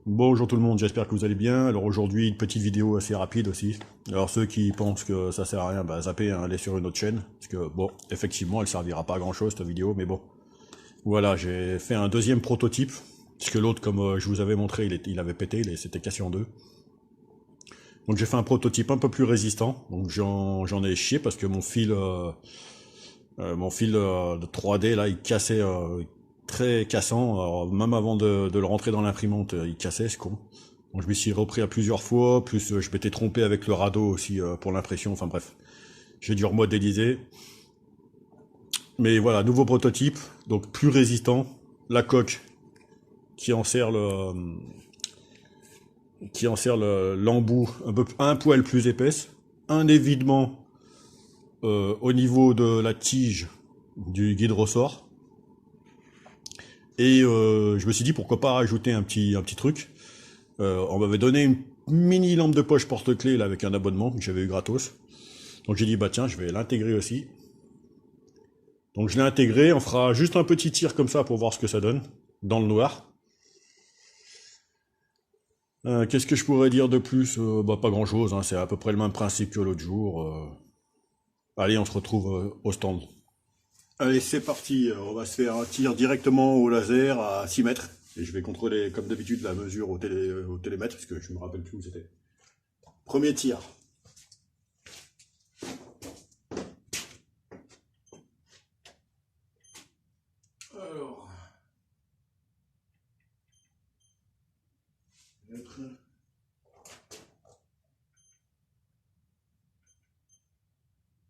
Bonjour tout le monde, j'espère que vous allez bien. Alors aujourd'hui, une petite vidéo assez rapide aussi. Alors ceux qui pensent que ça sert à rien, bah zappez, hein, allez sur une autre chaîne. Parce que bon, effectivement, elle servira pas à grand chose cette vidéo, mais bon. Voilà, j'ai fait un deuxième prototype. Parce que l'autre, comme je vous avais montré, il avait pété, il s'était cassé en deux. Donc j'ai fait un prototype un peu plus résistant. Donc j'en ai chié parce que mon fil de 3D là, il cassait très cassant. Alors, même avant de le rentrer dans l'imprimante, il cassait, c'est con. Donc je me suis repris à plusieurs fois, plus je m'étais trompé avec le radeau aussi pour l'impression, enfin bref. J'ai dû remodéliser. Mais voilà, nouveau prototype, donc plus résistant. La coque qui en sert l'embout un poil plus épaisse. Un évidement au niveau de la tige du guide ressort. Et je me suis dit pourquoi pas rajouter un petit truc. On m'avait donné une mini lampe de poche porte-clés là avec un abonnement que j'avais eu gratos. Donc j'ai dit bah tiens je vais l'intégrer aussi. Donc je l'ai intégré, on fera juste un petit tir comme ça pour voir ce que ça donne dans le noir. Qu'est-ce que je pourrais dire de plus? Bah pas grand chose, hein, c'est à peu près le même principe que l'autre jour. Allez on se retrouve au stand. Allez c'est parti, on va se faire un tir directement au laser à 6 mètres. Et je vais contrôler comme d'habitude la mesure au télémètre parce que je me rappelle plus où c'était. Premier tir. Alors, mettre.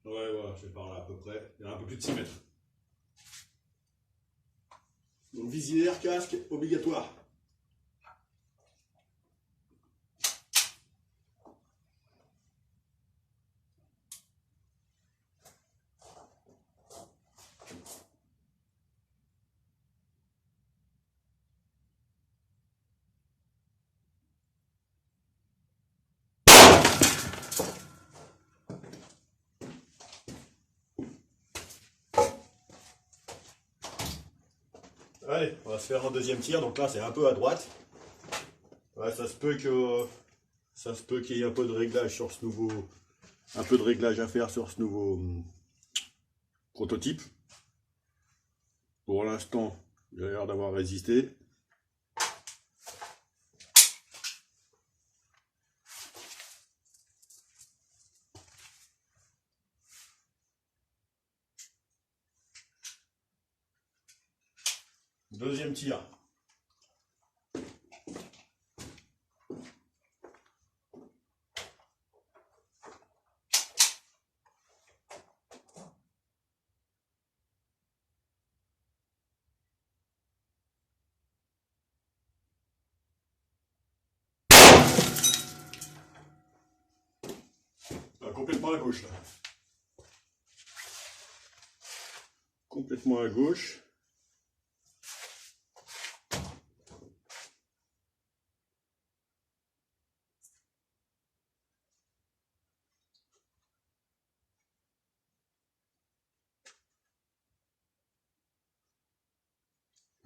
Ouais, voilà, c'est par là à peu près. Il y en a un peu plus de 6 mètres. Donc visière, casque, obligatoire. Allez, on va se faire un deuxième tir. Donc là, c'est un peu à droite. Ouais, ça se peut qu'il y ait un peu de réglage sur ce nouveau, un peu de réglage à faire sur ce nouveau prototype. Pour l'instant, il a l'air d'avoir résisté. Deuxième tir. Complètement à gauche là. Complètement à gauche.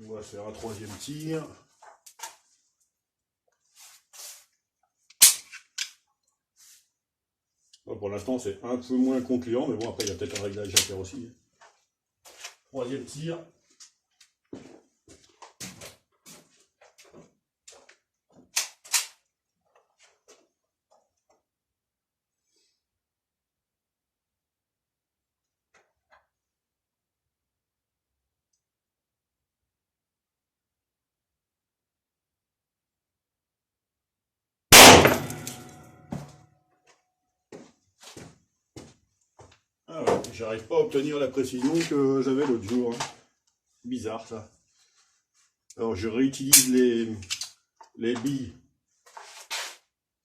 On va faire un troisième tir. Bon, pour l'instant, c'est un peu moins concluant, mais bon, après, il y a peut-être un réglage à faire aussi. Troisième tir. Ah ouais, j'arrive pas à obtenir la précision que j'avais l'autre jour. Hein. Bizarre ça. Alors je réutilise les billes,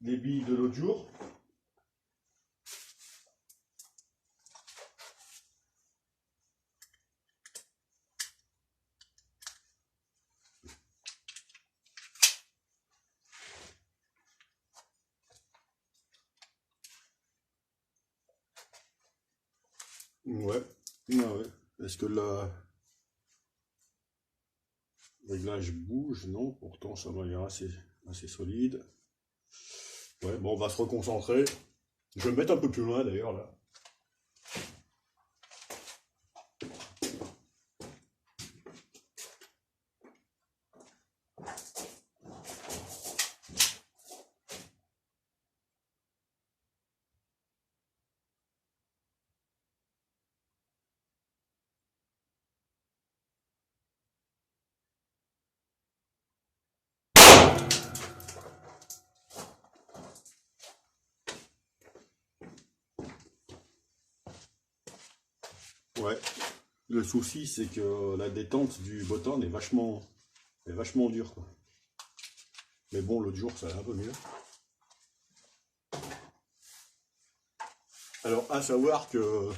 les billes de l'autre jour. Ouais, ouais. Est-ce que là, le réglage bouge? Non, pourtant ça m'a l'air assez. assez solide. Ouais, bon, on va se reconcentrer. Je vais me mettre un peu plus loin d'ailleurs là. Ouais. Le souci, c'est que la détente du bottom est vachement dure, quoi. Mais bon, l'autre jour, ça allait un peu mieux. Alors, à savoir que...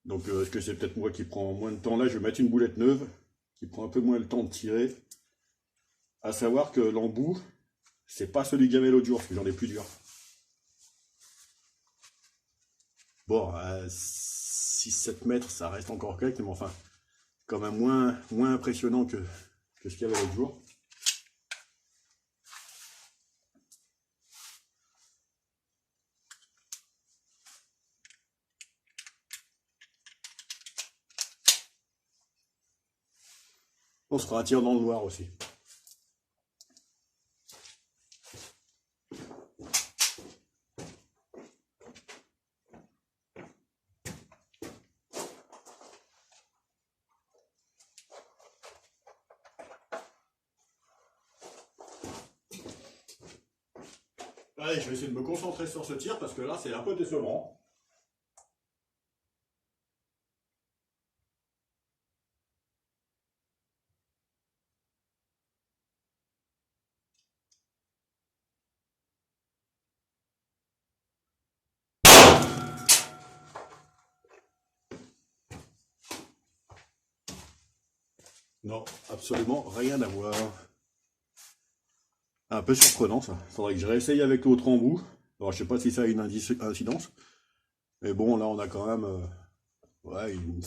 Donc, est-ce que c'est peut-être moi qui prends moins de temps? Là, je vais mettre une boulette neuve, qui prend un peu moins le temps de tirer. À savoir que l'embout, c'est pas celui que j'avais l'autre jour, parce que j'en ai plus dur. Bon, à 6-7 mètres, ça reste encore correct, mais enfin, quand même moins impressionnant que ce qu'il y avait l'autre jour. On se fera un tir dans le noir aussi. Allez, je vais essayer de me concentrer sur ce tir parce que là, c'est un peu décevant. Non, absolument rien à voir. Un peu surprenant ça. Faudrait que je réessaye avec l'autre embout. Alors, je sais pas si ça a une incidence. Mais bon, là, on a quand même ouais, une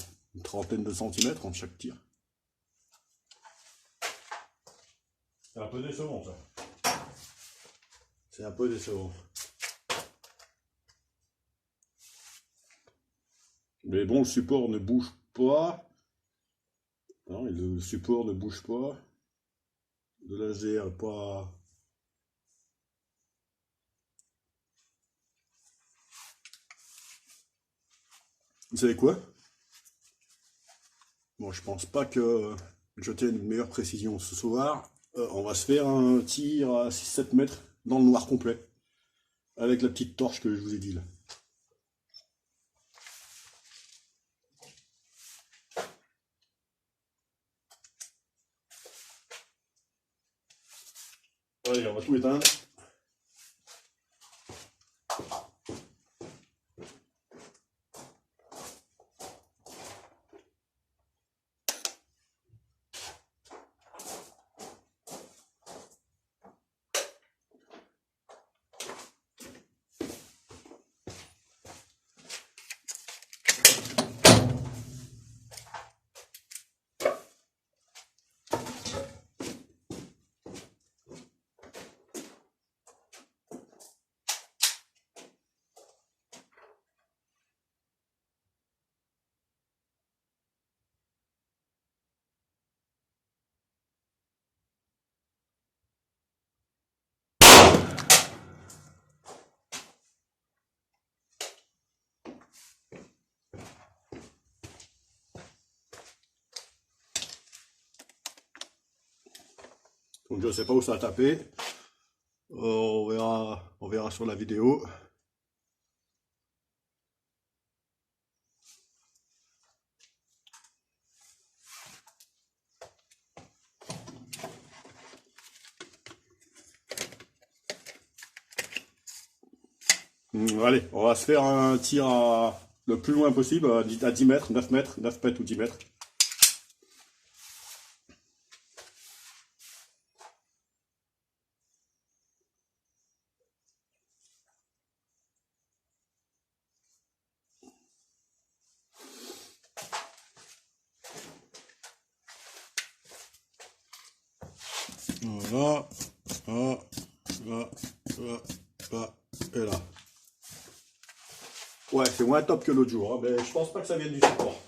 trentaine de centimètres entre chaque tir. C'est un peu décevant ça. C'est un peu décevant. Mais bon, le support ne bouge pas. Non, le support ne bouge pas. Le laser pas. Vous savez quoi? Bon, je pense pas que je tienne une meilleure précision ce soir. On va se faire un tir à 6-7 mètres dans le noir complet. Avec la petite torche que je vous ai dit là. Allez, on va tout éteindre. Donc je ne sais pas où ça a tapé. On verra sur la vidéo. Allez, on va se faire un tir le plus loin possible, à 10 mètres, 9 mètres, 9 mètres ou 10 mètres. Voilà. Là, là, là, là, et là. Ouais, c'est moins top que l'autre jour, hein, mais je pense pas que ça vienne du support.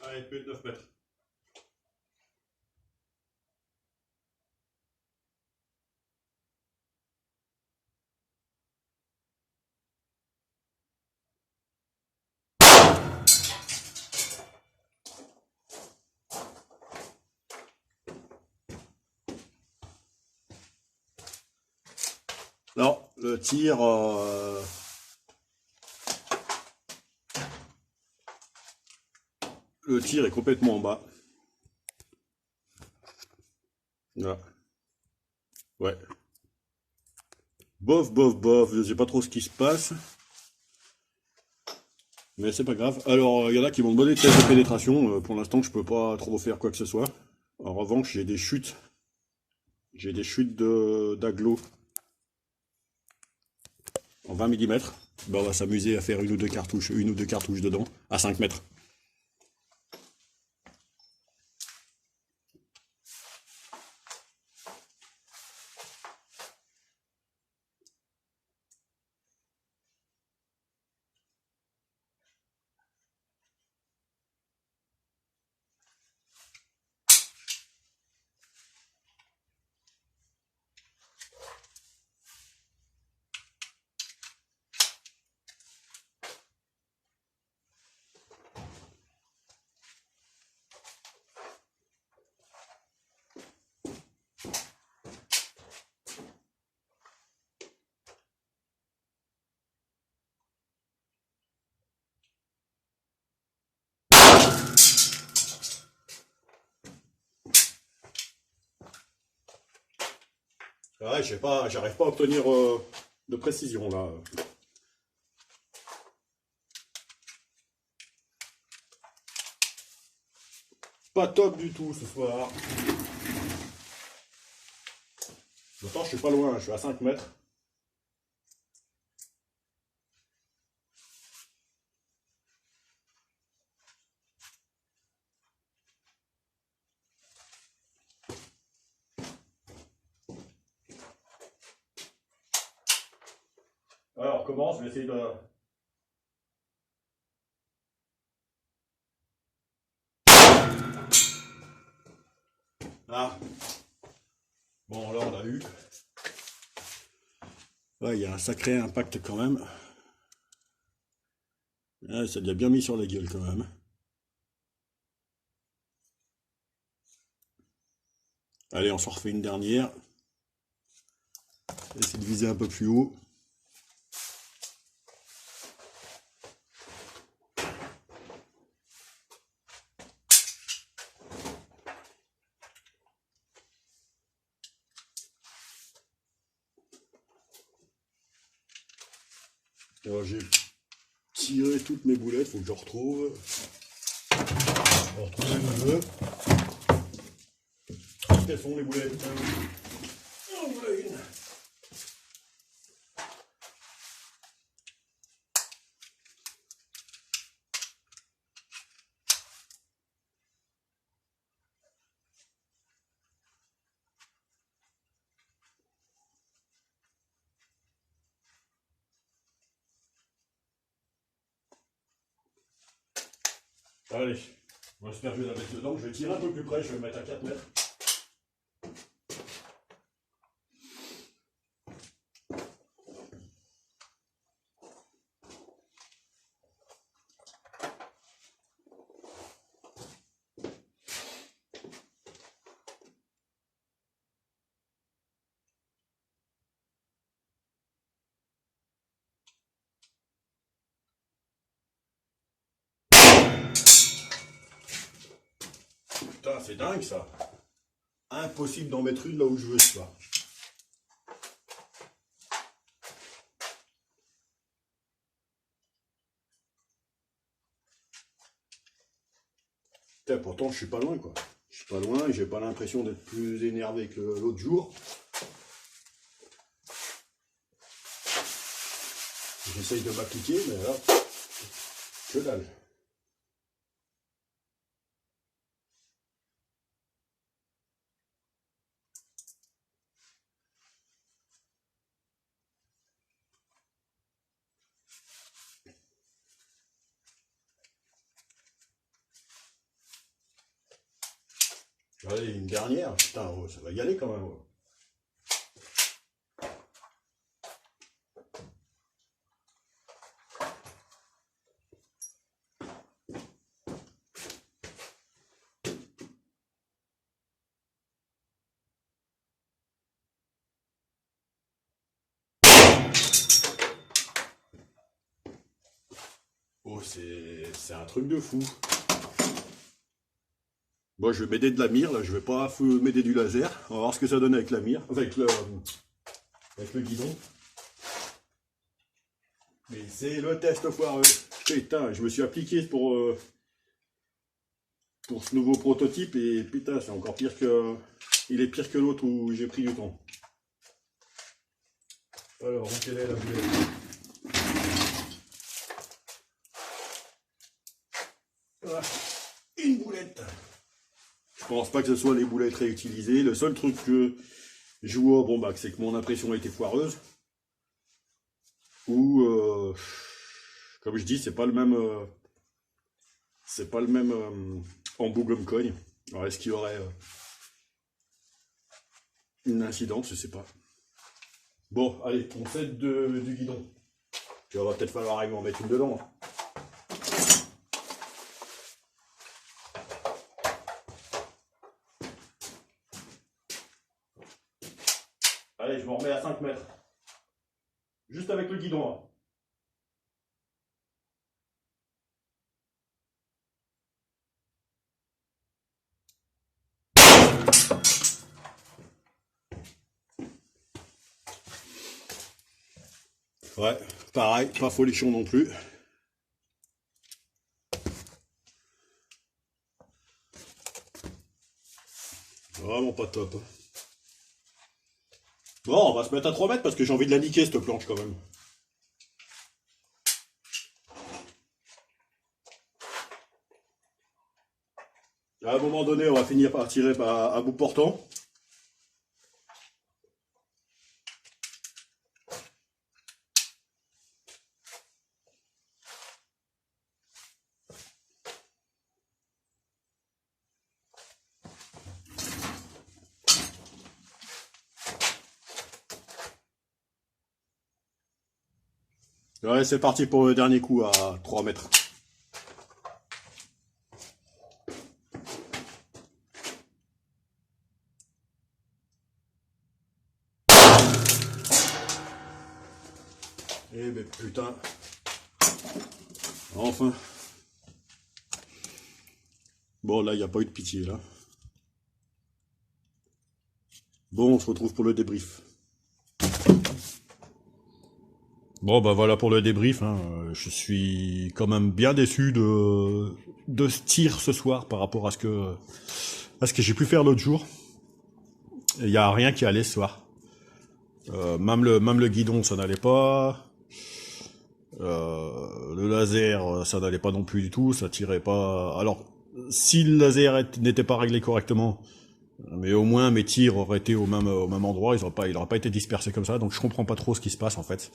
Allez, plus de 9 mètres. Non, le tir est complètement en bas. Voilà. Ouais. Bof, bof, bof, je sais pas trop ce qui se passe. Mais c'est pas grave. Alors, il y en a qui m'ont demandé des tests de pénétration. Pour l'instant, je peux pas trop faire quoi que ce soit. En revanche, j'ai des chutes. J'ai des chutes d'aglo en 20 mm. Ben, on va s'amuser à faire une ou deux cartouches dedans, à 5 mètres. Ouais, je sais pas, j'arrive pas à obtenir de précision là. Pas top du tout ce soir. Pourtant, je suis pas loin, je suis à 5 mètres. Alors, on commence, je vais essayer de... Ah, bon, là, on l'a eu. Ouais, il y a un sacré impact quand même. Ouais, ça lui a bien mis sur la gueule quand même. Allez, on s'en refait une dernière. Essayer de viser un peu plus haut. Alors, j'ai tiré toutes mes boulettes, faut que je retrouve. On va retrouver le jeu. Quelles sont les boulettes? En voilà une. Allez, on va se faire, je vais la mettre dedans. Je vais tirer un peu plus près, je vais me mettre à 4 mètres. Putain, c'est dingue ça. Impossible d'en mettre une là où je veux, ça. Putain, pourtant, je suis pas loin, quoi. Je suis pas loin et j'ai pas l'impression d'être plus énervé que l'autre jour. J'essaye de m'appliquer, mais là, que dalle. Allez, une dernière. Putain, oh, ça va y aller quand même. Oh. Oh, c'est un truc de fou. Moi, je vais m'aider de la mire, là, je vais pas m'aider du laser. On va voir ce que ça donne avec la mire, avec le guidon. Mais c'est le test foireux. Putain, je me suis appliqué pour ce nouveau prototype et putain, c'est encore pire que... Il est pire que l'autre où j'ai pris du temps. Alors, quelle est la boulette? Voilà. Une boulette. Je pense pas que ce soit les boulettes réutilisées. Le seul truc que je vois, bon bah, c'est que mon impression a été foireuse. Ou, comme je dis, c'est pas le même, embout gomme cogne. Alors est-ce qu'il y aurait une incidence, je sais pas. Bon, allez, on fait du guidon. Puis on va peut-être falloir arriver à en mettre une dedans. Allez, je m'en remets à 5 mètres. Juste avec le guidon. Hein. Ouais, pareil, pas folichon non plus. Vraiment pas top. Bon, on va se mettre à 3 mètres parce que j'ai envie de la niquer cette planche quand même. À un moment donné, on va finir par tirer à bout portant. Ouais, c'est parti pour le dernier coup à 3 mètres. Eh ben putain. Enfin. Bon, là, il n'y a pas eu de pitié, là. Bon, on se retrouve pour le débrief. Bon, bah voilà pour le débrief. Hein. Je suis quand même bien déçu de ce tir ce soir par rapport à ce que j'ai pu faire l'autre jour. Il n'y a rien qui allait ce soir. Même le guidon, ça n'allait pas. Le laser, ça n'allait pas non plus du tout. Ça tirait pas. Alors, si le laser n'était pas réglé correctement, mais au moins mes tirs auraient été au même endroit, il n'aurait pas été dispersé comme ça. Donc je comprends pas trop ce qui se passe en fait.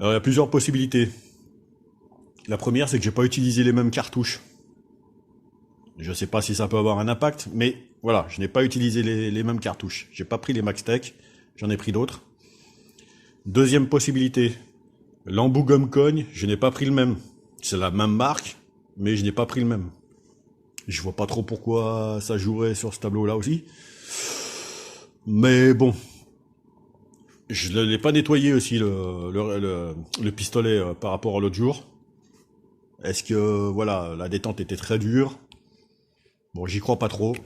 Alors, il y a plusieurs possibilités. La première, c'est que j'ai pas utilisé les mêmes cartouches. Je sais pas si ça peut avoir un impact, mais voilà, je n'ai pas utilisé les mêmes cartouches. J'ai pas pris les MaxTech, j'en ai pris d'autres. Deuxième possibilité, l'embout gomme cogne, je n'ai pas pris le même. C'est la même marque, mais je n'ai pas pris le même. Je vois pas trop pourquoi ça jouerait sur ce tableau-là aussi. Mais bon. Je ne l'ai pas nettoyé aussi le pistolet par rapport à l'autre jour. Est-ce que voilà, la détente était très dure? Bon, j'y crois pas trop.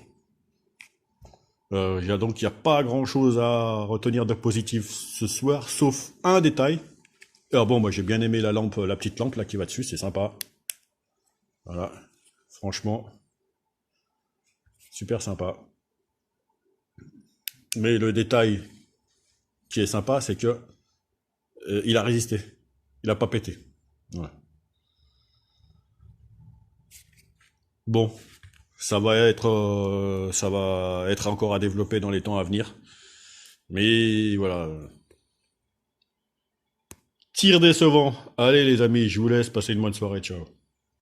Donc, il n'y a pas grand-chose à retenir de positif ce soir, sauf un détail. Alors bon, moi j'ai bien aimé la lampe, la petite lampe là qui va dessus, c'est sympa. Voilà, franchement, super sympa. Mais le détail qui est sympa, c'est que il a résisté. Il a pas pété. Ouais. Bon, ça va être encore à développer dans les temps à venir. Mais voilà, tir décevant. Allez les amis, je vous laisse passer une bonne soirée, ciao.